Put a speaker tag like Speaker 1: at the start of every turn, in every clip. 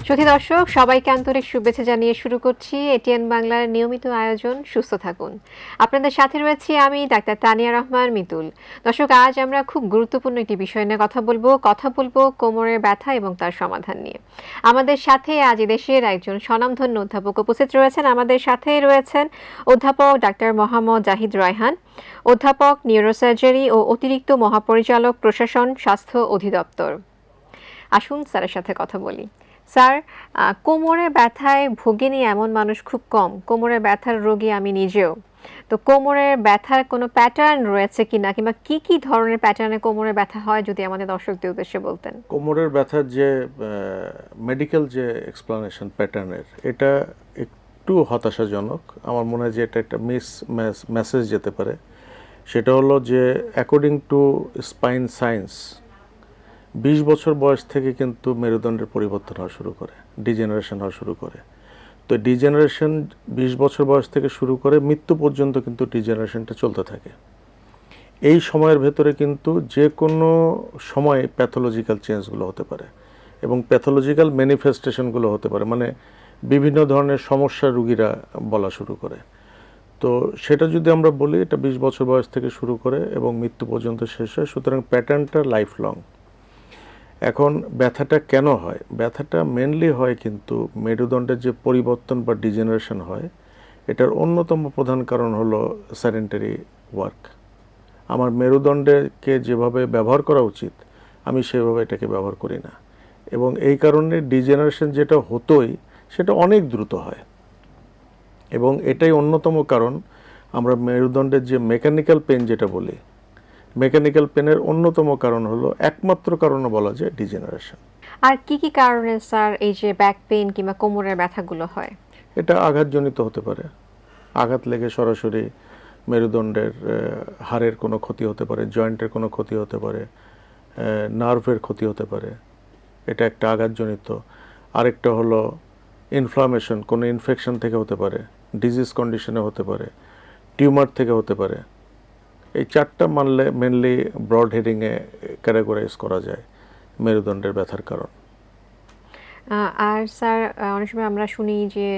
Speaker 1: সুধী দর্শক, সবাইকে আন্তরিক শুভেচ্ছা জানিয়ে শুরু করছি এটিএন বাংলার নিয়মিত আয়োজন সুস্থ থাকুন। আপনাদের সাথে রয়েছি আমি ডাক্তার তানিয়া রহমান মিতুল। দর্শক, আজ আমরা খুব গুরুত্বপূর্ণ একটি বিষয় নিয়ে কথা বলবো কোমরের ব্যথা এবং তার সমাধান নিয়ে। আমাদের সাথে আজ দেশের একজন স্বনামধন্য অধ্যাপক উপস্থিত রয়েছেন। আমাদের সাথে রয়েছেন অধ্যাপক ডাক্তার মোহাম্মদ জাহিদ রায়হান, অধ্যাপক নিউরোসার্জারি ও অতিরিক্ত মহাপরিচালক প্রশাসন স্বাস্থ্য অধিদপ্তর। আসুন স্যারের সাথে কথা বলি। স্যার, কোমরের ব্যথায় ভোগেনি এমন মানুষ খুব কম। কোমরের ব্যথার রোগী আমি নিজেও। তো কোমরের ব্যথার কোনো প্যাটার্ন রয়েছে কিনা, কিংবা কি কি ধরনের প্যাটার্নে কোমরের ব্যথা হয়, যদি আমাদের দর্শকদের উদ্দেশ্যে বলতেন।
Speaker 2: কোমরের ব্যথার যে মেডিকেল যে এক্সপ্লানেশন প্যাটার্নের, এটা একটু হতাশাজনক। আমার মনে হয় যে এটা একটা মেসেজ যেতে পারে। সেটা হলো যে অ্যাকর্ডিং টু স্পাইন সায়েন্স 20 বছর বয়স থেকে কিন্তু মেরুদণ্ডের পরিবর্তন হওয়া শুরু করে, ডিজেনারেশন হওয়া শুরু করে। তো ডিজেনারেশন 20 বছর বয়স থেকে শুরু করে মৃত্যু পর্যন্ত কিন্তু ডিজেনারেশনটা চলতে থাকে। এই সময়ের ভেতরে কিন্তু যে কোনো সময় প্যাথোলজিক্যাল চেঞ্জগুলো হতে পারে এবং প্যাথোলজিক্যাল ম্যানিফেস্টেশনগুলো হতে পারে, মানে বিভিন্ন ধরনের সমস্যা রুগীরা বলা শুরু করে। তো সেটা যদি আমরা বলি, এটা 20 বছর বয়স থেকে শুরু করে এবং মৃত্যু পর্যন্ত শেষ হয়। সুতরাং প্যাটার্নটা লাইফ লং। এখন ব্যথাটা কেন হয়? ব্যথাটা মেনলি হয় কিন্তু মেরুদণ্ডের যে পরিবর্তন বা ডিজেনারেশন হয়, এটার অন্যতম প্রধান কারণ হলো সেডেন্টারি ওয়ার্ক। আমার মেরুদণ্ডকে যেভাবে ব্যবহার করা উচিত আমি সেভাবে এটাকে ব্যবহার করি না, এবং এই কারণে ডিজেনারেশন যেটা হতোই সেটা অনেক দ্রুত হয়। এবং এটাই অন্যতম কারণ আমরা মেরুদণ্ডের যে মেকানিক্যাল পেন যেটা বলি, মেকানিক্যাল পেনের অন্যতম কারণ হলো, একমাত্র কারণও বলা যায় ডিজেনারেশন।
Speaker 1: আর কি কি কারণে স্যার এই যে ব্যাক পেইন কিংবা কোমরের ব্যথাগুলো হয়?
Speaker 2: এটা আঘাতজনিত হতে পারে। আঘাত লেগে সরাসরি মেরুদণ্ডের হাড়ের কোনো ক্ষতি হতে পারে, জয়েন্টের কোনো ক্ষতি হতে পারে, নার্ভের ক্ষতি হতে পারে। এটা একটা আঘাতজনিত। আরেকটা হলো ইনফ্লামেশন, কোনো ইনফেকশন থেকে হতে পারে, ডিজিজ কন্ডিশনে হতে পারে, টিউমার থেকে হতে পারে। এই চারটা মানলে মেনলি ব্রড হেডিংয়ে ক্যাটাগরাইজ করা যায় মেরুদণ্ডের ব্যথার কারণ।
Speaker 1: আর স্যার, অনেক সময় আমরা শুনি যে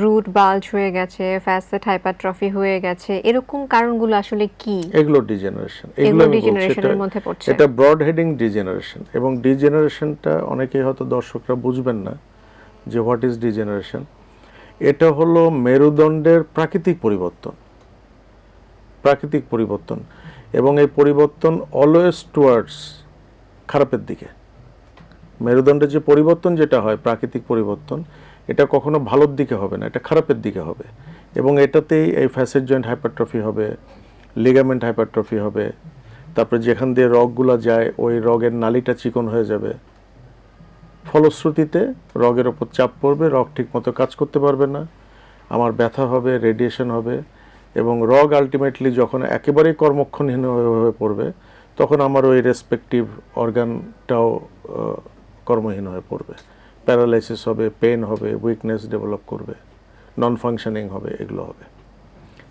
Speaker 1: রুট বাল্জ হয়ে গেছে, ফ্যাসেট হাইপারট্রফি হয়ে গেছে, এরকম কারণগুলো আসলে কি?
Speaker 2: এগুলো ডিজেনারেশন,
Speaker 1: এগুলো ডিজেনারেশনের মধ্যে পড়ছে।
Speaker 2: এটা ব্রড হেডিং ডিজেনারেশন। এবং ডিজেনারেশনটা অনেকেই হয়তো দর্শকরা বুঝবেন না যে হোয়াট ইজ ডিজেনারেশন। এটা হলো মেরুদণ্ডের প্রাকৃতিক পরিবর্তন, এবং এই পরিবর্তন অলওয়েজ টুয়ার্ডস খারাপের দিকে। মেরুদণ্ডের যে পরিবর্তন যেটা হয়, প্রাকৃতিক পরিবর্তন, এটা কখনো ভালোর দিকে হবে না, এটা খারাপের দিকে হবে। এবং এটাতেই এই ফ্যাসেট জয়েন্ট হাইপারট্রফি হবে, লিগামেন্ট হাইপারট্রফি হবে, তারপরে যেখান দিয়ে রগগুলো যায় ওই রগের নালিটা চিকন হয়ে যাবে। ফলশ্রুতিতে রগের ওপর চাপ পড়বে, রগ ঠিকমতো কাজ করতে পারবে না, আমার ব্যথা হবে, রেডিয়েশন হবে, এবং রগ আলটিমেটলি যখন একেবারেই কর্মক্ষমহীন হয়ে পড়বে, তখন আমার ওই রেসপেক্টিভ অর্গানটাও কর্মহীন হয়ে পড়বে, প্যারালাইসিস হবে, পেন হবে, উইকনেস ডেভেলপ করবে, নন ফাংশনিং হবে, এগুলো হবে।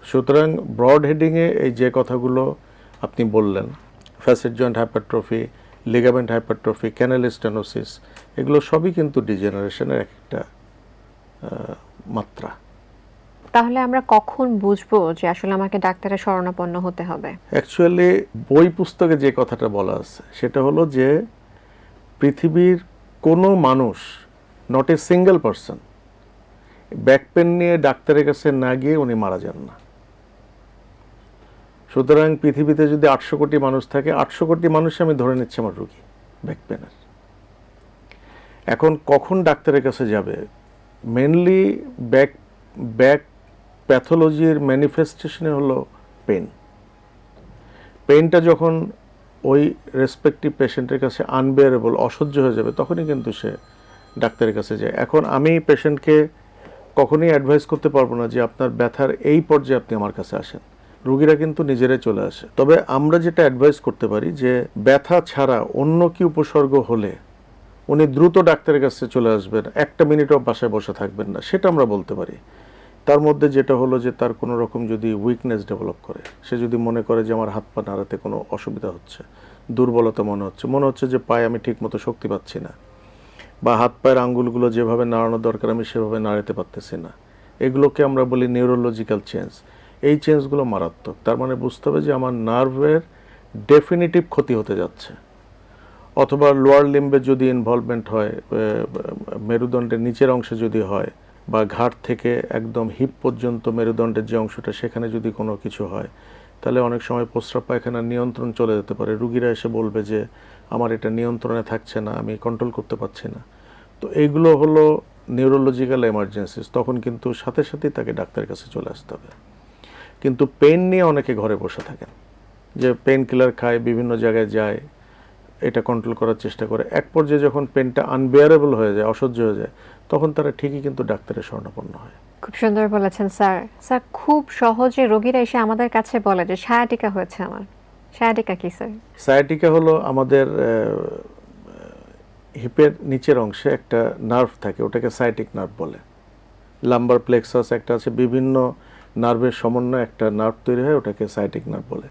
Speaker 2: সুতরাং ব্রড হেডিংয়ে এই যে কথাগুলো আপনি বললেন, facet joint hypertrophy, ligament hypertrophy, canal stenosis, এগুলো সবই কিন্তু ডিজেনারেশনের একটা মাত্রা।
Speaker 1: তাহলে আমরা কখন বুঝবো যে আসলে আমাকে ডাক্তারের শরণাপন্ন হতে হবে?
Speaker 2: অ্যাকচুয়ালি বই পুস্তকে যে কথাটা বলা আছে সেটা হলো যে পৃথিবীর কোনো মানুষ, not a single person, back pain নিয়ে ডাক্তারের কাছে না গিয়ে উনি মারা যান না। সুতরাং পৃথিবীতে যদি 800 কোটি মানুষ থাকে, 800 কোটি মানুষ আমি ধরে নিচ্ছি আমার রুগী ব্যাক পেনের। এখন কখন ডাক্তারের কাছে যাবে? মেনলি ব্যাক প্যাথোলজির ম্যানিফেস্টেশনে হলো পেন। পেনটা যখন ওই রেসপেক্টিভ পেশেন্টের কাছে আনবেয়ারেবল, অসহ্য হয়ে যাবে, তখনই কিন্তু সে ডাক্তারের কাছে যায়। এখন আমি পেশেন্টকে কখনোই অ্যাডভাইস করতে পারবো না যে আপনার ব্যথার এই পর্যায়ে আপনি আমার কাছে আসেন। রুগীরা কিন্তু নিজেরাই চলে আসে। তবে আমরা যেটা অ্যাডভাইস করতে পারি যে ব্যথা ছাড়া অন্য কি উপসর্গ হলে উনি দ্রুত ডাক্তারের কাছে চলে আসবেন, একটা মিনিটও বাসায় বসে থাকবেন না, সেটা আমরা বলতে পারি। তার মধ্যে যেটা হলো যে তার কোনো রকম যদি উইকনেস ডেভেলপ করে, সে যদি মনে করে যে আমার হাত পা নাড়াতে কোনো অসুবিধা হচ্ছে, দুর্বলতা মনে হচ্ছে যে পায়ে আমি ঠিকমতো শক্তি পাচ্ছি না, বা হাত পায়ের আঙ্গুলগুলো যেভাবে নাড়ানো দরকার আমি সেভাবে নাড়াতে পারতেছি না, এগুলোকে আমরা বলি নিউরোলজিক্যাল চেঞ্জ। এই চেঞ্জগুলো মারাত্মক। তার মানে বুঝতে হবে যে আমার নার্ভের ডেফিনিটিভ ক্ষতি হতে যাচ্ছে। অথবা লোয়ার লিম্বে যদি ইনভলভমেন্ট হয়, মেরুদণ্ডের নিচের অংশে যদি হয়, বা ঘাট থেকে একদম হিপ পর্যন্ত মেরুদণ্ডের যে অংশটা সেখানে যদি কোনো কিছু হয়, তাহলে অনেক সময় প্রস্রাব পায়খানার নিয়ন্ত্রণ চলে যেতে পারে। রুগীরা এসে বলবে যে আমার এটা নিয়ন্ত্রণে থাকছে না, আমি কন্ট্রোল করতে পারছি না। তো এইগুলো হলো নিউরোলজিক্যাল এমার্জেন্সিস। তখন কিন্তু সাথে সাথেই তাকে ডাক্তারের কাছে চলে আসতে হবে। কিন্তু পেন নিয়ে অনেকে ঘরে বসে থাকেন, যে পেন কিলার খায়, বিভিন্ন জায়গায় যায়, এটা কন্ট্রোল করার চেষ্টা করে। এক পর্যায়ে যখন পেনটা আনবেয়ারেবল হয়ে যায়, অসহ্য হয়ে যায়, তখন তারা ঠিকই কিন্তু ডাক্তারের শরণাপন্ন হয়।
Speaker 1: খুব সুন্দর বলেছেন স্যার। স্যার, খুব সহজে রোগীরা এসে আমাদের কাছে বলে যে সায়াটিকা হয়েছে আমার। সায়াটিকা কি স্যার?
Speaker 2: সায়াটিকা হলো আমাদের হিপের নিচের অংশে একটা নার্ভ থাকে, ওটাকে সায়াটিক নার্ভ বলে। লাম্বার প্লেক্সাস একটা আছে, বিভিন্ন নার্ভের সমন্বয়ে একটা নার্ভ তৈরি হয়, ওটাকে সায়াটিক নার্ভ বলে।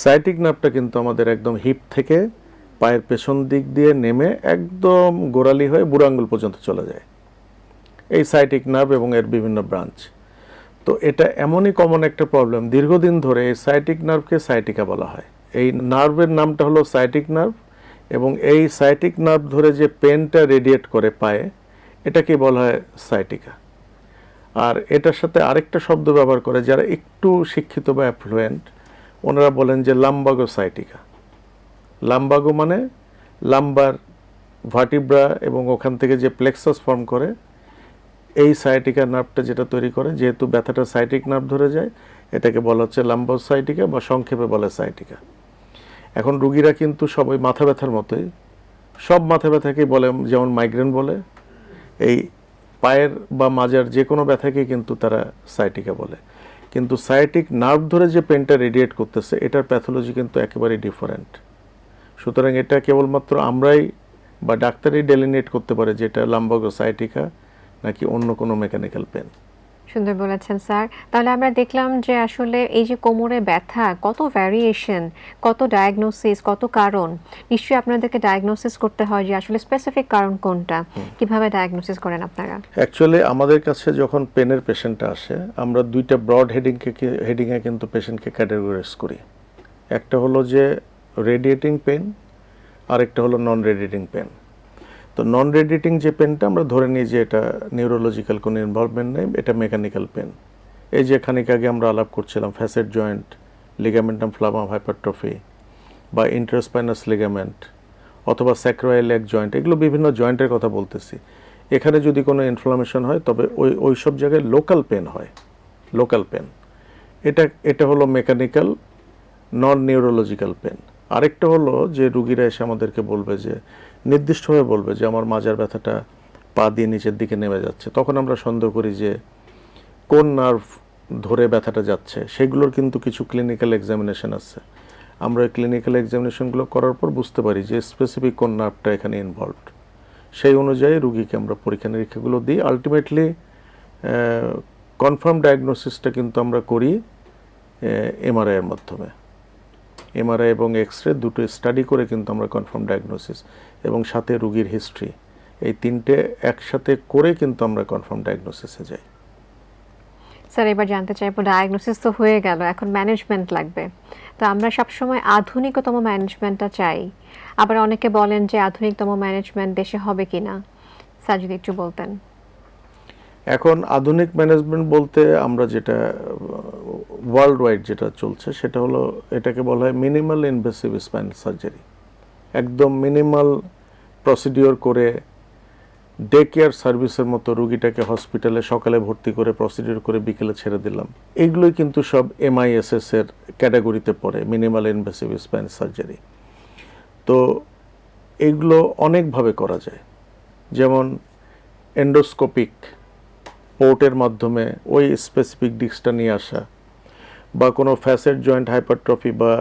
Speaker 2: সায়াটিক নার্ভটা কিন্তু আমাদের একদম হিপ থেকে পায়ের পেছন দিক দিয়ে নেমে একদম গোড়ালি হয়ে বুড়ো আঙুল পর্যন্ত চলে যায়, এই সায়াটিক নার্ভ এবং এর বিভিন্ন ব্রাঞ্চ। তো এটা এমনই কমন একটা প্রবলেম, দীর্ঘদিন ধরে এই সায়াটিক নার্ভকে সায়াটিকা বলা হয়। এই নার্ভের নামটা হলো সায়াটিক নার্ভ, এবং এই সায়াটিক নার্ভ ধরে যে পেনটা রেডিয়েট করে পায়ে, এটাকে বলা হয় সায়াটিকা। আর এটার সাথে আরেকটা শব্দ ব্যবহার করে যারা একটু শিক্ষিত বা অ্যাফ্লুয়েন্ট, ওনারা বলেন যে লাম্বাগো সায়াটিকা। লাম্বাগো মানে লাম্বার ভার্টিব্রা, এবং ওখান থেকে যে প্লেক্সাস ফর্ম করে, এই সায়াটিকা নার্ভটা যেটা তৈরি করে, যেহেতু ব্যথাটা সায়াটিক নার্ভ ধরে যায়, এটাকে বলা হচ্ছে লাম্বাস সায়াটিকা, বা সংক্ষেপে বলে সায়াটিকা। এখন রুগীরা কিন্তু সবাই মাথা ব্যথার মতোই, সব মাথা ব্যথাকেই বলে, যেমন মাইগ্রেন বলে, এই পায়ের বা মাজার যে কোনো ব্যথাকেই কিন্তু তারা সায়াটিকা বলে। কিন্তু সায়াটিক নার্ভ ধরে যে পেনটা রেডিয়েট করতেছে, এটার প্যাথোলজি কিন্তু একেবারেই ডিফারেন্ট। সুতরাং এটা কেবলমাত্র আমরাই বা ডাক্তারই ডেলিনেট করতে পারে যে এটা লাম্বাগো সায়াটিকা নাকি অন্য কোনো মেকানিক্যাল পেন।
Speaker 1: সুন্দর বলেছেন স্যার। তাহলে আমরা দেখলাম যে আসলে এই যে কোমরে ব্যথা, কত ভ্যারিয়েশন, কত ডায়াগনোসিস, কত কারণ। নিশ্চয়ই আপনাদেরকে ডায়াগনোসিস করতে হয় যে আসলে স্পেসিফিক কারণ কোনটা। কিভাবে ডায়াগনোসিস করেন আপনারা?
Speaker 2: অ্যাকচুয়ালি আমাদের কাছে যখন পেনের পেশেন্টটা আসে, আমরা দুইটা ব্রড হেডিংয়ে কিন্তু পেশেন্টকে ক্যাটাগরাইজ করি। একটা হলো যে রেডিয়েটিং পেন, আর একটা হলো নন রেডিয়েটিং পেন। তো নন রেডিয়েটিং যে পেনটা আমরা ধরে নিই যে এটা নিউরোলজিক্যাল কোনো ইনভলভমেন্ট নেই, এটা মেকানিক্যাল পেন। এই যে খানিক আগে আমরা আলাপ করছিলাম ফ্যাসেট জয়েন্ট, লিগামেন্টাম ফ্লাভাম হাইপারট্রফি, বা ইন্টারস্পাইনাস লিগামেন্ট, অথবা স্যাক্রোইলিয়াক জয়েন্ট, এগুলো বিভিন্ন জয়েন্টের কথা বলতেছি। এখানে যদি কোনো ইনফ্লামেশন হয়, তবে ওই সব জায়গায় লোকাল পেন হয়, লোকাল পেন। এটা হলো মেকানিক্যাল নন নিউরোলজিক্যাল পেন। আরেকটা হলো যে রুগীরা এসে আমাদেরকে বলবে, যে নির্দিষ্টভাবে বলবে যে আমার মাজার ব্যথাটা পা দিয়ে নিচের দিকে নেমে যাচ্ছে। তখন আমরা সন্দেহ করি যে কোন নার্ভ ধরে ব্যথাটা যাচ্ছে। সেগুলোর কিন্তু কিছু ক্লিনিক্যাল এক্সামিনেশন আছে। আমরা ওই ক্লিনিক্যাল এক্সামিনেশনগুলো করার পর বুঝতে পারি যে স্পেসিফিক কোন নার্ভটা এখানে ইনভলভড। সেই অনুযায়ী রুগীকে আমরা পরীক্ষা নিরীক্ষাগুলো দিই। আলটিমেটলি কনফার্ম ডায়াগনোসিসটা কিন্তু আমরা করি এমআরআইয়ের মাধ্যমে। এমআরআই এবং এক্সরে দুটো স্টাডি করে কিন্তু আমরা কনফার্ম ডায়াগনোসিস এবং সাথে রুগীর হিস্ট্রি, এই তিনটে একসাথে করে কিন্তু আমরা কনফার্ম ডায়াগনোসিসে যাই।
Speaker 1: স্যার, এবার জানতে চাইবো, ডায়াগনোসিস তো হয়ে গেল, এখন ম্যানেজমেন্ট লাগবে। তো আমরা সবসময় আধুনিকতম ম্যানেজমেন্টটা চাই, আবার অনেকে বলেন যে আধুনিকতম ম্যানেজমেন্ট দেশে হবে কিনা। স্যার যদি একটু বলতেন।
Speaker 2: এখন আধুনিক ম্যানেজমেন্ট বলতে আমরা যেটা ওয়ার্ল্ড ওয়াইড যেটা চলছে, সেটা হলো, এটাকে বলা হয় মিনিমাল ইনভেসিভ স্পাইনাল সার্জারি। একদম মিনিমাল প্রসিডিওর করে, ডে কেয়ার সার্ভিসের মতো রুগীটাকে হসপিটালে সকালে ভর্তি করে প্রসিডিওর করে বিকেলে ছেড়ে দিলাম। এইগুলোই কিন্তু সব MISS এর ক্যাটাগরিতে পড়ে, মিনিমাল ইনভেসিভ স্পাইনাল সার্জারি। তো এগুলো অনেকভাবে করা যায়, যেমন এন্ডোস্কোপিক পোর্টের মাধ্যমে ওই স্পেসিফিক ডিস্কটা নিয়ে আসা, বা কোনো ফ্যাসেট জয়েন্ট হাইপারট্রফি বা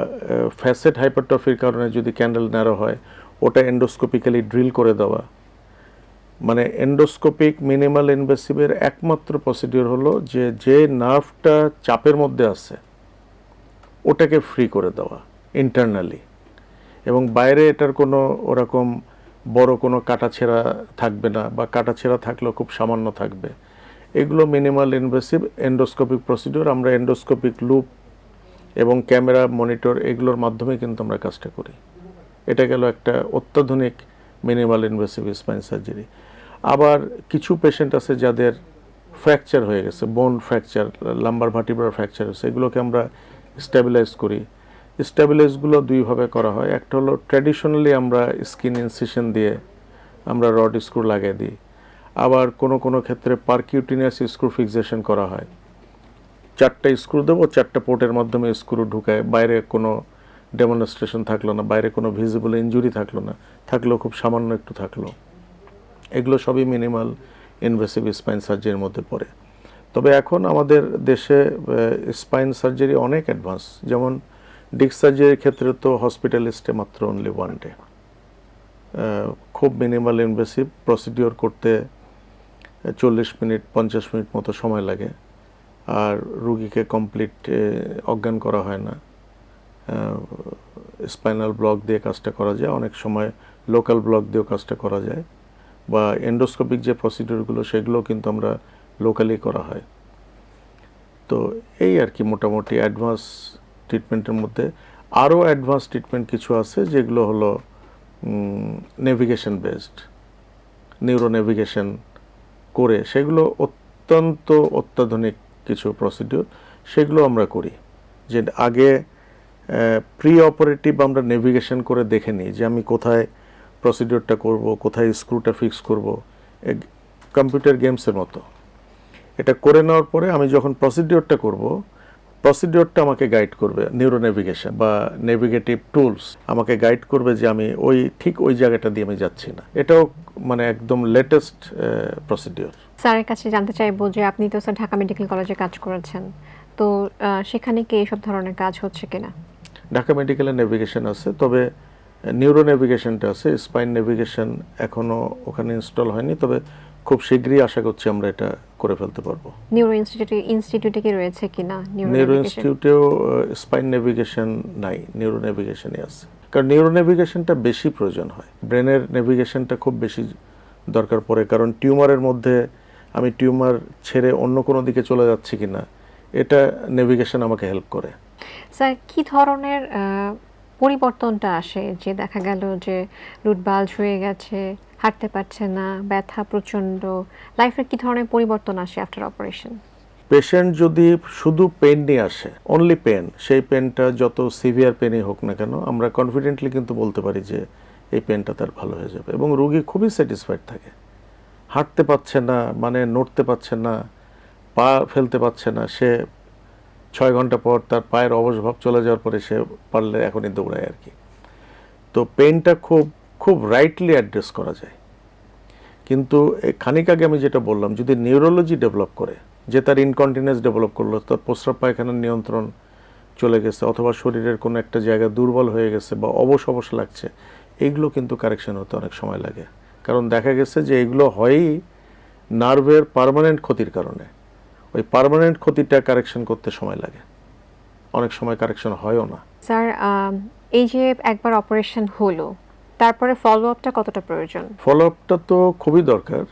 Speaker 2: ফ্যাসেট হাইপারট্রফির কারণে যদি ক্যান্ডেল ন্যারো হয়, ওটা এন্ডোস্কোপিক্যালি ড্রিল করে দেওয়া। মানে এন্ডোস্কোপিক মিনিমাল ইনভেসিভের একমাত্র প্রসিডিওর হলো যে নার্ভটা চাপের মধ্যে আছে ওটাকে ফ্রি করে দেওয়া ইন্টারনালি, এবং বাইরে এটার কোনো ওরকম বড় কোনো কাটাছেঁড়া থাকবে না, বা কাটাছেঁড়া থাকলেও খুব সামান্য থাকবে। এগুলো মিনিমাল ইনভেসিভ এন্ডোস্কোপিক প্রসিডিওর। আমরা এন্ডোস্কোপিক লুপ এবং ক্যামেরা মনিটর এগুলোর মাধ্যমে কিন্তু আমরা কাজটা করি। এটা গেল একটা অত্যাধুনিক মিনিমাল ইনভেসিভ স্পাইন সার্জারি। আবার কিছু পেশেন্ট আছে যাদের ফ্র্যাকচার হয়ে গেছে, বোন ফ্র্যাকচার, লাম্বার ভার্টিব্রাল ফ্র্যাকচার হয়েছে, এগুলোকে আমরা স্টেবিলাইজ করি। স্টেবিলাইজগুলো দুইভাবে করা হয়। একটা হলো ট্র্যাডিশনালি আমরা স্কিন ইনসিশন দিয়ে আমরা রড স্ক্রু লাগিয়ে দিই। আবার কোনো কোনো ক্ষেত্রে পারকিউটিনিয়াস স্ক্রু ফিক্সেশন করা হয়। 4টা স্ক্রু দেবো, 4টা পোর্টের মাধ্যমে স্ক্রু ঢুকায়, বাইরে কোনো ডেমনস্ট্রেশন থাকলো না, বাইরে কোনো ভিজিবল ইনজুরি থাকলো না, থাকলেও খুব সামান্য একটু থাকলো। এগুলো সবই মিনিমাল ইনভেসিভ স্পাইন সার্জারির মধ্যে পড়ে। তবে এখন আমাদের দেশে স্পাইন সার্জারি অনেক অ্যাডভান্স। যেমন ডিস্ক সার্জারির ক্ষেত্রে তো হসপিটালিস্টে মাত্র অনলি 1 ডে। খুব মিনিমাল ইনভেসিভ প্রসিডিওর করতে 40 মিনিট 50 মিনিট মতো সময় লাগে, আর রুগীকে কমপ্লিট অজ্ঞান করা হয় না। স্পাইনাল ব্লক দিয়ে কাজটা করা যায়, অনেক সময় লোকাল ব্লক দিয়েও কাজটা করা যায়, বা এন্ডোস্কোপিক যে প্রসিডিওরগুলো সেগুলো কিন্তু আমরা লোকালি করা হয়। তো এই আর কি মোটামুটি অ্যাডভান্স ট্রিটমেন্টের মধ্যে। আরও অ্যাডভান্স ট্রিটমেন্ট কিছু আছে যেগুলো হলো নেভিগেশন বেসড, নিউরো নেভিগেশন করে, সেগুলো অত্যন্ত অত্যাধুনিক কিছু প্রসিডিওর, সেগুলো আমরা করি। যে আগে প্রি অপারেটিভ আমরা নেভিগেশন করে দেখে নিই যে আমি কোথায় প্রসিডিওরটা করব, কোথায় স্ক্রুটা ফিক্স করব, কম্পিউটার গেমসের মতো। এটা করে নেওয়ার পরে আমি যখন প্রসিডিওরটা করব, প্রসিডিওরটা আমাকে গাইড করবে নিউরো নেভিগেশন বা নেভিগেটিভ টুলস আমাকে গাইড করবে যে আমি ঠিক ওই জায়গাটা দিয়ে আমি যাচ্ছি না। এটাও মানে একদম লেটেস্ট প্রসিডিওর।
Speaker 1: স্যারের কাছে জানতে চাইবো যে আপনি তো স্যার ঢাকা মেডিকেল কলেজে কাজ করেছেন, তো সেখানে কি এইসব ধরনের কাজ হচ্ছে কিনা?
Speaker 2: ঢাকা মেডিকেলে নেভিগেশন আছে, তবে নিউরো নেভিগেশনটা আছে। স্পাইন নেভিগেশন এখনও ওখানে ইনস্টল হয়নি, তবে খুব শীঘ্রই আশা করছি আমরা এটা করে ফেলতে পারবো।
Speaker 1: নিউরো ইনস্টিটিউটে কি রয়েছে কিনা
Speaker 2: নিউরো ইনস্টিটিউটেও স্পাইন নেভিগেশন নাই, নিউরো নেভিগেশনই আছে। কারণ নিউরো নেভিগেশনটা বেশি প্রয়োজন হয়, ব্রেনের নেভিগেশনটা খুব বেশি দরকার পড়ে। কারণ টিউমারের মধ্যে আমি টিউমার ছেড়ে অন্য কোনো দিকে চলে যাচ্ছি কিনা, এটা নেভিগেশন আমাকে হেল্প করে।
Speaker 1: স্যার কি ধরনের পরিবর্তনটা আসে যে দেখা গেল যে রুট বাল্জ হয়ে গেছে, হাঁটতে পারছে না, ব্যথা প্রচণ্ড, লাইফের কি ধরনের পরিবর্তন আসে আফটার অপারেশন?
Speaker 2: পেশেন্ট যদি শুধু পেন নিয়ে আসে, অনলি পেন, সেই পেনটা যত সিভিয়ার পেনই হোক না কেন, আমরা কনফিডেন্টলি কিন্তু বলতে পারি যে এই পেনটা তার ভালো হয়ে যাবে, এবং রোগী খুবই স্যাটিসফাইড থাকে। হাঁটতে পারছে না, মানে নড়তে পারছে না, পা ফেলতে পারছে না, সে 6 ঘন্টা পর তার পায়ের অবশ ভাব চলে যাওয়ার পরে সে পারলে এখনই দৌড়ায় আর কি। তো পেনটা খুব খুব রাইটলি অ্যাড্রেস করা যায়। কিন্তু খানিক আগে আমি যেটা বললাম, যদি নিউরোলজি ডেভেলপ করে, যে তার ইনকন্টিনেন্স ডেভেলপ করলো, তার প্রস্রাব পায়খানার নিয়ন্ত্রণ চলে গেছে, অথবা শরীরের কোনো একটা জায়গা দুর্বল হয়ে গেছে বা অবশ অবশ লাগছে, এইগুলো কিন্তু কারেকশন হতে অনেক সময় লাগে। কারণ দেখা গেছে যে এগুলো হয়ই নার্ভের পার্মানেন্ট ক্ষতির কারণে। ওই পার্মানেন্ট ক্ষতিটা কারেকশন করতে সময় লাগে, অনেক সময় কারেকশন হয়ও না।
Speaker 1: স্যার এই যে একবার অপারেশন হলো, তারপরে ফলো আপটা কতটা প্রয়োজন?
Speaker 2: ফলো আপটা তো খুবই দরকার।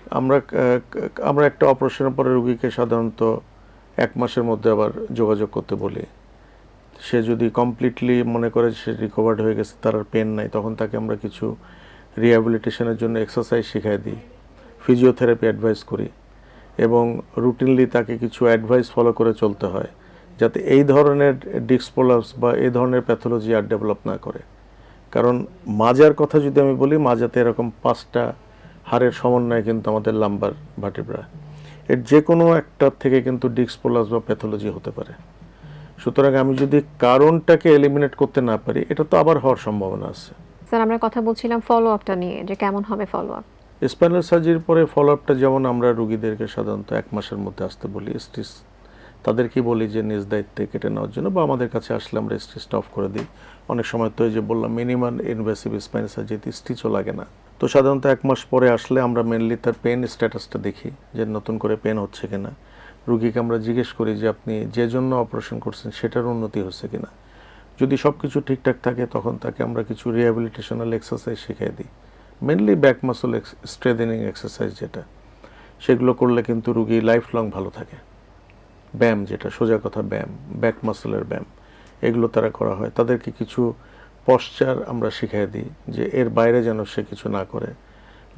Speaker 2: আমরা একটা অপারেশনের পরে রোগীকে সাধারণত 1 মাসের মধ্যে আবার যোগাযোগ করতে বলি। সে যদি কমপ্লিটলি মনে করে সে রিকভার্ড হয়ে গেছে, তার আর পেন নাই, তখন তাকে আমরা কিছু রিহ্যাবিলিটেশনের জন্য এক্সারসাইজ শিখাই দিই, ফিজিওথেরাপি অ্যাডভাইস করি, এবং রুটিনলি তাকে কিছু অ্যাডভাইস ফলো করে চলতে হয়, যাতে এই ধরনের ডিস্ক প্রলাপস বা এই ধরনের প্যাথোলজি আর ডেভেলপ না করে। কারণ মাজার কথা যদি আমি বলি, মাজাতে এরকম 5টা হাড়ের সমন্বয়ে কিন্তু আমাদের লাম্বার ভার্টিব্রা, এর যে কোনো একটা থেকে কিন্তু ডিস্ক প্রলাপস বা প্যাথোলজি হতে পারে। সুতরাং আমি যদি কারণটাকে এলিমিনেট করতে না পারি, এটা তো আবার হওয়ার সম্ভাবনা আছে।
Speaker 1: স্যার আমরা কথা বলছিলাম ফলো আপটা নিয়ে, যে কেমন হবে ফলো আপ?
Speaker 2: স্পাইনাল সার্জারির পরে ফলো আপটা যেমন আমরা রোগীদেরকে সাধারণত 1 মাসের মধ্যে আসতে বলি। স্টিচ তাদেরকে বলি যে নিজ দায়িত্বে কেটে নেওয়ার জন্য, বা আমাদের কাছে আসলে আমরা স্টিচটা অফ করে দিই। অনেক সময় তো এই যে বললাম মিনিমাম ইনভেসিভ স্পাইনাল সার্জারিতে স্টিচও লাগে না। তো সাধারণত 1 মাস পরে আসলে আমরা মেনলি তার পেন স্ট্যাটাসটা দেখি, যে নতুন করে পেন হচ্ছে কিনা। রুগীকে আমরা জিজ্ঞেস করি যে আপনি যে জন্য অপারেশন করছেন সেটার উন্নতি হচ্ছে কিনা। যদি সব কিছু ঠিকঠাক থাকে, তখন তাকে আমরা কিছু রিহ্যাবিলিটেশনাল এক্সারসাইজ শিখিয়ে দিই, মেনলি ব্যাক মাসল স্ট্রেথেনিং এক্সারসাইজ যেটা, সেগুলো করলে কিন্তু রুগী লাইফ লং ভালো থাকে। ব্যায়াম যেটা, সোজা কথা ব্যায়াম, ব্যাক মাসলের ব্যায়াম, এগুলো তারা করা হয়। তাদেরকে কিছু পশ্চার আমরা শিখিয়ে দিই যে এর বাইরে যেন সে কিছু না করে।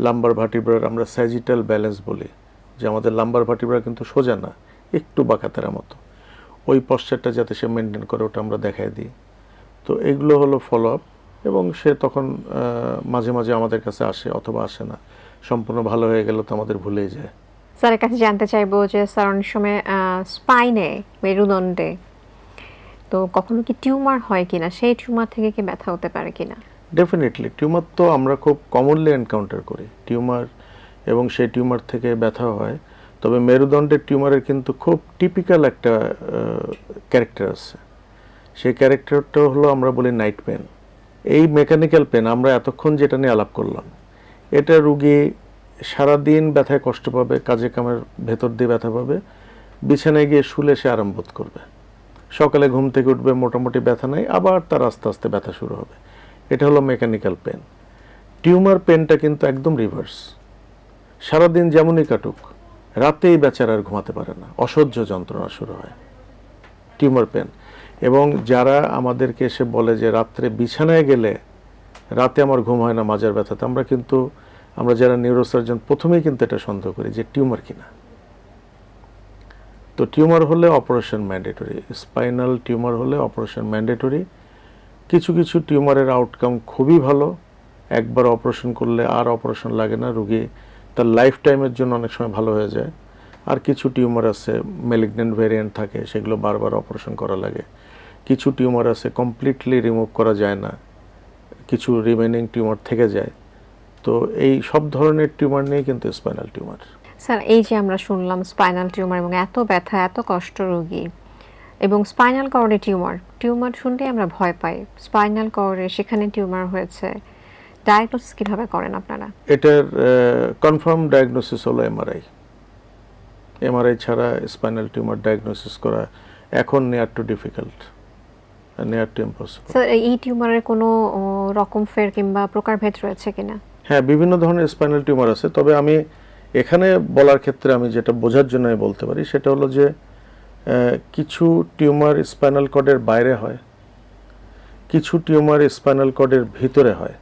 Speaker 2: লাম্বার ভার্টিব্রার আমরা স্যাজিটাল ব্যালেন্স বলি, যে আমাদের লাম্বার ভার্টিব্রা কিন্তু সোজা না, একটু বাঁকাতেরা মতো, ওই পশ্চারটা যাতে সে মেনটেন করে ওটা আমরা দেখাই দিই। তো এগুলো হলো ফলো আপ, এবং সে তখন মাঝে মাঝে আমাদের কাছে আসে অথবা আসে না। সম্পূর্ণ ভালো হয়ে গেল তো আমাদের ভুলেই যায়।
Speaker 1: স্যারের কাছে জানতে চাইবো যে স্যার অনেক সময় স্পাইনে, মেরুদণ্ডে তো কখনো কি টিউমার হয় কিনা, সেই টিউমার থেকে কি ব্যথা হতে পারে কিনা?
Speaker 2: ডেফিনেটলি টিউমার তো আমরা খুব কমনলি এনকাউন্টার করি টিউমার, এবং সেই টিউমার থেকে ব্যথা হয়। তবে মেরুদণ্ডের টিউমারের কিন্তু খুব টিপিক্যাল একটা ক্যারেক্টার আছে। সেই ক্যারেক্টারটা হলো আমরা বলি নাইট পেন। এই মেকানিক্যাল পেন আমরা এতক্ষণ যেটা নিয়ে আলাপ করলাম, এটা রুগী সারাদিন ব্যথায় কষ্ট পাবে, কাজে কামের ভেতর দিয়ে ব্যথা পাবে, বিছানায় গিয়ে শুলে সে আরাম বোধ করবে, সকালে ঘুম থেকে উঠবে মোটামুটি ব্যথা নাই, আবার তার আস্তে আস্তে ব্যথা শুরু হবে। এটা হলো মেকানিক্যাল পেন। টিউমার পেনটা কিন্তু একদম রিভার্স। সারাদিন যেমনই কাটুক, রাতেই বেচারা আর ঘুমাতে পারে না, অসহ্য যন্ত্রণা শুরু হয়, টিউমার পেন। এবং যারা আমাদেরকে এসে বলে যে রাত্রে বিছানায় গেলে রাতে আমার ঘুম হয় না মাজার ব্যথাতে, আমরা যারা নিউরোসার্জন প্রথমেই কিন্তু এটা সন্দেহ করি যে টিউমার কিনা। তো টিউমার হলে অপারেশন ম্যান্ডেটরি, স্পাইনাল টিউমার হলে অপারেশন ম্যান্ডেটরি। কিছু কিছু টিউমারের আউটকাম খুবই ভালো, একবার অপারেশন করলে আর অপারেশন লাগে না, রুগী তার লাইফ টাইমের জন্য অনেক সময় ভালো হয়ে যায়। আর কিছু টিউমার আছে ম্যালিগন্যান্ট ভ্যারিয়েন্ট থাকে, সেগুলো বারবার অপারেশন করা লাগে। কিছু টিউমার আছে কমপ্লিটলি রিমুভ করা যায় না, কিছু রিমেনিং টিউমার থেকে যায়। তো এই সব ধরনের টিউমার নিয়ে কিন্তু স্পাইনাল টিউমার।
Speaker 1: স্যার এই যে আমরা শুনলাম স্পাইনাল টিউমার এবং এত ব্যথা, এত কষ্ট রোগী, এবং স্পাইনাল কর্ডে টিউমার শুনলে আমরা ভয় পাই। স্পাইনাল কর্ডে সেখানে টিউমার হয়েছে, ডায়াগনোসিস কিভাবে করেন আপনারা?
Speaker 2: এটার কনফার্ম ডায়াগনোসিস হলো এমআরআই ছাড়া স্পাইনাল টিউমার ডায়াগনোসিস করা এখন near to difficult, near to impossible.
Speaker 1: Sir এই টিউমারের কোনো রকম ফের কিংবা প্রকারভেদ রয়েছে কিনা?
Speaker 2: হ্যাঁ, বিভিন্ন ধরনের স্পাইনাল টিউমার আছে। তবে আমি এখানে বলার ক্ষেত্রে আমি যেটা বোঝার জন্য আমি বলতে পারি সেটা হলো যে কিছু টিউমার স্পাইনাল কর্ডের বাইরে হয়, কিছু টিউমার স্পাইনাল কর্ডের ভিতরে হয়,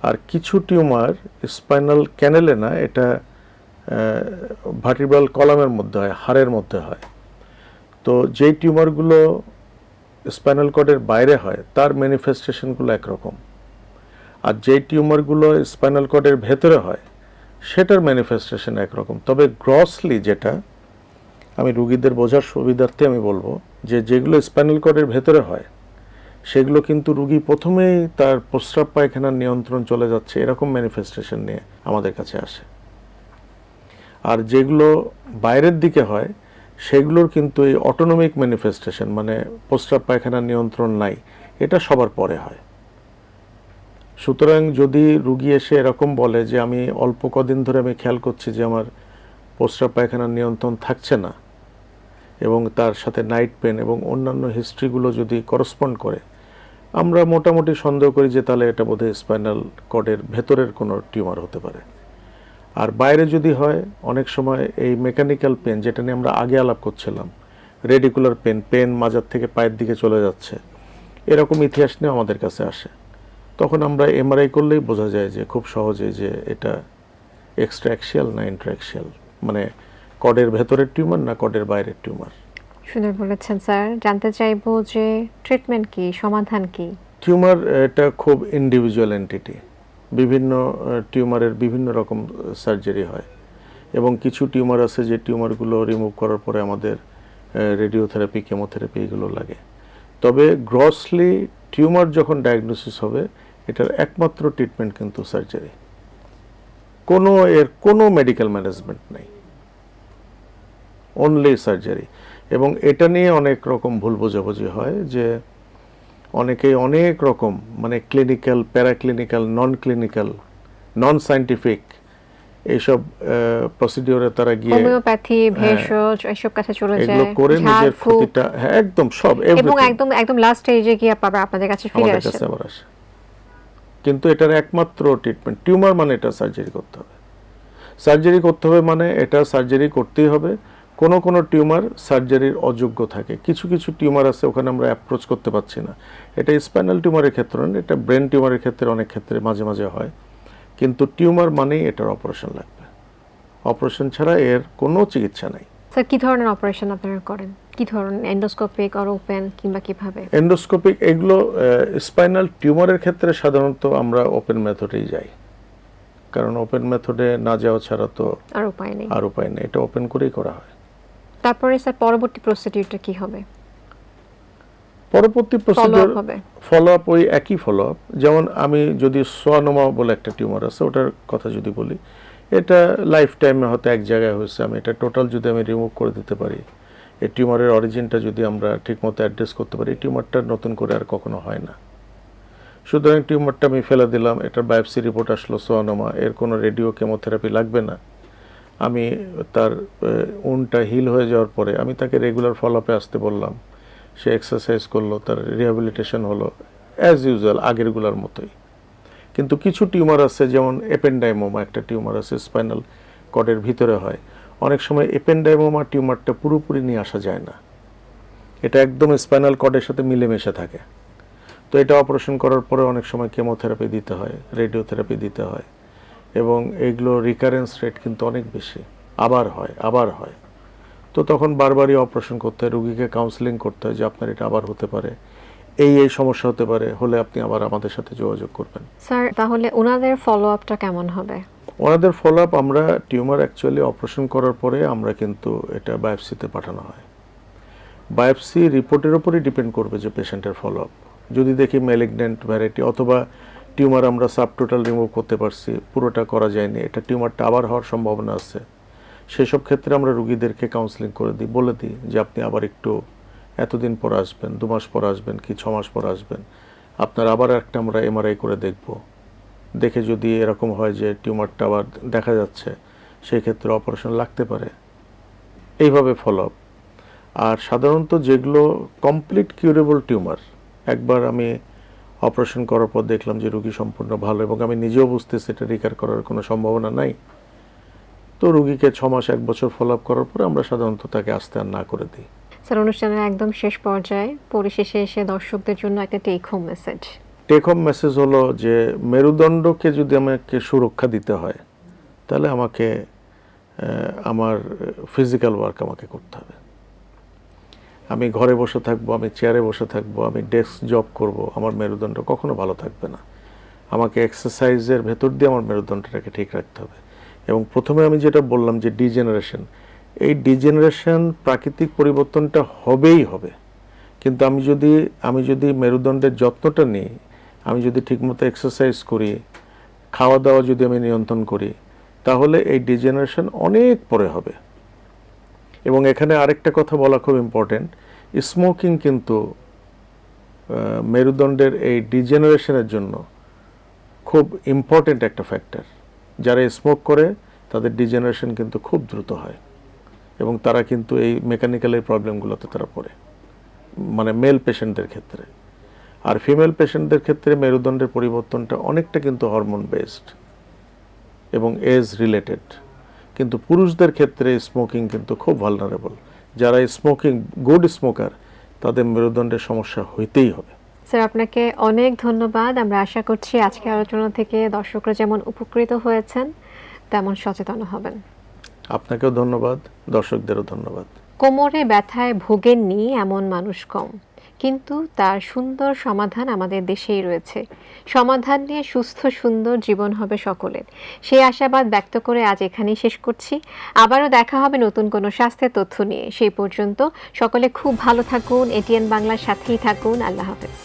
Speaker 2: আর কিছু টিউমার স্পাইনাল ক্যানেলে না, এটা ভার্টিব্রাল কলামের মধ্যে হয়, হাড়ের মধ্যে হয়। তো যেই টিউমারগুলো স্পাইনাল কর্ডের বাইরে হয় তার ম্যানিফেস্টেশনগুলো একরকম, আর যেই টিউমারগুলো স্পাইনাল কর্ডের ভেতরে হয় সেটার ম্যানিফেস্টেশন একরকম। তবে গ্রসলি যেটা আমি রুগীদের বোঝার সুবিধার্থে আমি বলবো যে যেগুলো স্পাইনাল কর্ডের ভেতরে হয় সেগুলো কিন্তু রুগী প্রথমেই তার প্রস্রাব পায়খানার নিয়ন্ত্রণ চলে যাচ্ছে এরকম ম্যানিফেস্টেশন নিয়ে আমাদের কাছে আসে। আর যেগুলো বাইরের দিকে হয় সেগুলোর কিন্তু এই অটোনমিক ম্যানিফেস্টেশন, মানে প্রস্রাব পায়খানার নিয়ন্ত্রণ নাই, এটা সবার পরে হয়। সুতরাং যদি রুগী এসে এরকম বলে যে আমি অল্প কদিন ধরে আমি খেয়াল করছি যে আমার প্রস্রাব পায়খানার নিয়ন্ত্রণ থাকছে না, এবং তার সাথে নাইট পেন এবং অন্যান্য হিস্ট্রিগুলো যদি করসপন্ড করে, আমরা মোটামুটি সন্দেহ করি যে তাহলে এটা বোধহয় স্পাইনাল কর্ডের ভেতরের কোনো টিউমার হতে পারে। আর বাইরে যদি হয়, অনেক সময় এই মেকানিক্যাল পেন যেটা নিয়ে আমরা আগে আলাপ করছিলাম, রেডিকুলার পেন মাজার থেকে পায়ের দিকে চলে যাচ্ছে, এরকম ইতিহাস নিয়ে আমাদের কাছে আসে। তখন আমরা এমআরআই করলেই বোঝা যায় যে খুব সহজে যে এটা এক্সট্রাঅ্যাক্সিয়াল না ইন্ট্রাঅ্যাক্সিয়াল, মানে কর্ডের ভেতরের টিউমার না কর্ডের বাইরের টিউমার।
Speaker 1: সুন্দর বলেছেন স্যার। জানতে চাইবো যে ট্রিটমেন্ট কি, সমাধান কি?
Speaker 2: টিউমার এটা খুব ইন্ডিভিজুয়াল এন্টিটি, বিভিন্ন টিউমারের বিভিন্ন রকম সার্জারি হয়, এবং কিছু টিউমার আছে যে টিউমারগুলো রিমুভ করার পরে আমাদের রেডিওথেরাপি, কেমোথেরাপি এগুলো লাগে। তবে গ্রসলি টিউমার যখন ডায়াগনোসিস হবে, এটার একমাত্র ট্রিটমেন্ট কিন্তু সার্জারি, কোনো মেডিকেল ম্যানেজমেন্ট নেই, অনলি সার্জারি। এবং এটা নিয়ে অনেক রকম ভুল বোঝাবুঝি হয় যে অনেকেই অনেক রকম, মানে ক্লিনিক্যাল, প্যারাক্লিনিক্যাল, নন সায়েন্টিফিক এইসব প্রসিডিওরে তারা গিয়ে
Speaker 1: হোমিওপ্যাথি, ভেষজ এসব কাছে চলে যায়,
Speaker 2: এগুলো করে নিজের ক্ষতিটা, হ্যাঁ একদম সব,
Speaker 1: এবং একদম লাস্ট স্টেজে গিয়ে পাবে আপনাদের কাছে ফিরে আসে।
Speaker 2: কিন্তু এটার একমাত্র ট্রিটমেন্ট টিউমার মানে এটা সার্জারি করতে হবে। সার্জারি করতে হবে মানে এটা সার্জারি করতেই হবে। কোনো কোনো টিউমার সার্জারির অযোগ্য থাকে, কিছু কিছু টিউমার আছে ওখানে আমরা অ্যাপ্রোচ করতে পারছি না। এটা স্পাইনাল টিউমারের ক্ষেত্রে না, এটা ব্রেন টিউমারের ক্ষেত্রে অনেক ক্ষেত্রে মাঝে মাঝে হয়। কিন্তু টিউমার মানেই এটার অপারেশন লাগবে, অপারেশন ছাড়া এর কোনো চিকিৎসা নাই।
Speaker 1: স্যার কি ধরনের অপারেশন আপনারা করেন, কি ধরনের, এন্ডোস্কোপিক আর ওপেন কিংবা কিভাবে?
Speaker 2: এন্ডোস্কোপিক এগুলো স্পাইনাল টিউমারের ক্ষেত্রে সাধারণত আমরা ওপেন মেথডেই যাই, কারণ ওপেন মেথডে না যাওয়া ছাড়া তো
Speaker 1: আর উপায় নেই।
Speaker 2: এটা ওপেন করেই করা হয়।
Speaker 1: তারপরে স্যার পরবর্তী প্রসিডিউরটা কি হবে?
Speaker 2: পরবর্তী প্রসিডিউর
Speaker 1: হবে
Speaker 2: ফলো আপ, ওই একই ফলো আপ। যেমন আমি যদি সোয়ানোমা বলে একটা টিউমার আছে, ওটার কথা যদি বলি, এটা লাইফ টাইমে হয়তো এক জায়গায় হয়েছে, আমি এটা টোটাল যদি আমি রিমুভ করে দিতে পারি, এই টিউমারের অরিজিনটা যদি আমরা ঠিকমতো অ্যাড্রেস করতে পারি, এই টিউমারটা নতুন করে আর কখনো হয় না। সুতরাং টিউমারটা আমি ফেলে দিলাম, এটার বায়োপসি রিপোর্ট আসলো সোয়ানোমা, এর কোনো রেডিও কেমোথেরাপি লাগবে না। আমি তার উনটা হিল হয়ে যাওয়ার পরে আমি তাকে রেগুলার ফলো আপে আসতে বললাম, সে এক্সারসাইজ করলো, তার রিহ্যাবিলিটেশন হলো অ্যাজ ইউজুয়াল আগেরগুলোর মতোই। কিন্তু কিছু টিউমার আছে, যেমন এপেন্ডাইমোমা একটা টিউমার আছে, স্পাইনাল কর্ডের ভিতরে হয়। অনেক সময় এপেন্ডাইমোমা টিউমারটা পুরোপুরি নিয়ে আসা যায় না, এটা একদম স্পাইনাল কর্ডের সাথে মিলেমিশে থাকে। তো এটা অপারেশন করার পরে অনেক সময় কেমোথেরাপি দিতে হয়, রেডিওথেরাপি দিতে হয়, এবং এইগুলো রিকারেন্স রেট কিন্তু অনেক বেশি, আবার হয়। তো তখন বারবারই অপারেশন করতে হয়, রুগীকে কাউন্সেলিং করতে হয় যে আপনার এটা আবার হতে পারে, এই সমস্যা হতে পারে, হলে আপনি আবার আমাদের সাথে যোগাযোগ করবেন।
Speaker 1: স্যার তাহলে ওনাদের ফলো আপটা কেমন হবে?
Speaker 2: ওনাদের ফলো আপ, আমরা টিউমার অ্যাকচুয়ালি অপারেশন করার পরে আমরা কিন্তু এটা বায়োপসিতে পাঠানো হয়। বায়োপসি রিপোর্টের উপরই ডিপেন্ড করবে যে পেশেন্টের ফলো আপ। যদি দেখি ম্যালিগন্যান্ট ভ্যারাইটি অথবা টিউমার আমরা সাবটোটাল রিমুভ করতে পারছি, পুরোটা করা যায়নি, এটা টিউমারটা আবার হওয়ার সম্ভাবনা আছে, সেসব ক্ষেত্রে আমরা রুগীদেরকে কাউন্সেলিং করে দিই, বলে দিই যে আপনি আবার একটু এতদিন পর আসবেন, 2 মাস পর আসবেন কি 6 মাস পর আসবেন, আপনার আবার একটা আমরা এমআরআই করে দেখব, দেখে যদি এরকম হয় যে টিউমারটা আবার দেখা যাচ্ছে, সেই ক্ষেত্রে অপারেশন লাগতে পারে। এইভাবে ফলো আপ। আর সাধারণত যেগুলো কমপ্লিট কিউরেবল টিউমার, একবার আমি অপারেশন করার পর দেখলাম যে রুগী সম্পূর্ণ ভালো, এবং আমি নিজেও বুঝতেছি এটা রিকার করার কোনো সম্ভাবনা নাই, তো রুগীকে 6 মাস 1 বছর ফলো আপ করার পরে আমরা সাধারণত তাকে আসতে আর না করে দিই।
Speaker 1: স্যার অনুষ্ঠানের একদম শেষ পর্যায়ে পরিশেষে এসে দর্শকদের জন্য একটা take home message.
Speaker 2: Take home message হলো যে মেরুদণ্ডকে যদি আমাকে সুরক্ষা দিতে হয়, তাহলে আমাকে আমার ফিজিক্যাল ওয়ার্ক আমাকে করতে হবে। আমি ঘরে বসে থাকবো, আমি চেয়ারে বসে থাকবো, আমি ডেস্ক জব করব, আমার মেরুদণ্ড কখনো ভালো থাকবে না। আমাকে এক্সারসাইজের ভেতর দিয়ে আমার মেরুদণ্ডটাকে ঠিক রাখতে হবে। এবং প্রথমে আমি যেটা বললাম যে ডিজেনারেশন, এই ডিজেনারেশন প্রাকৃতিক পরিবর্তনটা হবেই হবে, কিন্তু আমি যদি মেরুদণ্ডের যত্নটা নিই, আমি যদি ঠিকমতো এক্সারসাইজ করি, খাওয়া দাওয়া যদি আমি নিয়ন্ত্রণ করি, তাহলে এই ডিজেনারেশন অনেক পরে হবে। এবং এখানে আরেকটা কথা বলা খুব ইম্পর্টেন্ট, স্মোকিং কিন্তু মেরুদণ্ডের এই ডিজেনারেশনের জন্য খুব ইম্পর্টেন্ট একটা ফ্যাক্টর। যারা স্মোক করে তাদের ডিজেনারেশন কিন্তু খুব দ্রুত হয়, এবং তারা কিন্তু এই মেকানিক্যাল এই প্রবলেমগুলোতে তারা পড়ে, মানে মেল পেশেন্টদের ক্ষেত্রে। আর ফিমেল পেশেন্টদের ক্ষেত্রে মেরুদণ্ডের পরিবর্তনটা অনেকটা কিন্তু হরমোন বেসড এবং এজ রিলেটেড, কিন্তু পুরুষদের ক্ষেত্রে স্মোকিং কিন্তু খুব ভালনারেবল। যারা স্মোকিং গুড স্মোকার, তাদের মেরুদণ্ডের সমস্যা হইতেই হবে।
Speaker 1: স্যার আপনাকে অনেক ধন্যবাদ। আমরা আশা করছি আজকের আলোচনা থেকে দর্শকরা যেমন উপকৃত হয়েছেন তেমন সচেতন হবেন।
Speaker 2: আপনাকেও ধন্যবাদ, দর্শকদেরও ধন্যবাদ।
Speaker 1: কোমরে ব্যথায় ভোগেননি এমন মানুষ কম, কিন্তু তার সুন্দর সমাধান আমাদের দেশেই রয়েছে। সমাধান নিয়ে সুস্থ সুন্দর জীবন হবে সকলের, সেই আশাবাদ ব্যক্ত করে আজ এখানেই শেষ করছি। আবারও দেখা হবে নতুন কোনো স্বাস্থ্যের তথ্য নিয়ে। সেই পর্যন্ত সকলে খুব ভালো থাকুন, এটিএন বাংলার সাথেই থাকুন। আল্লাহ হাফেজ।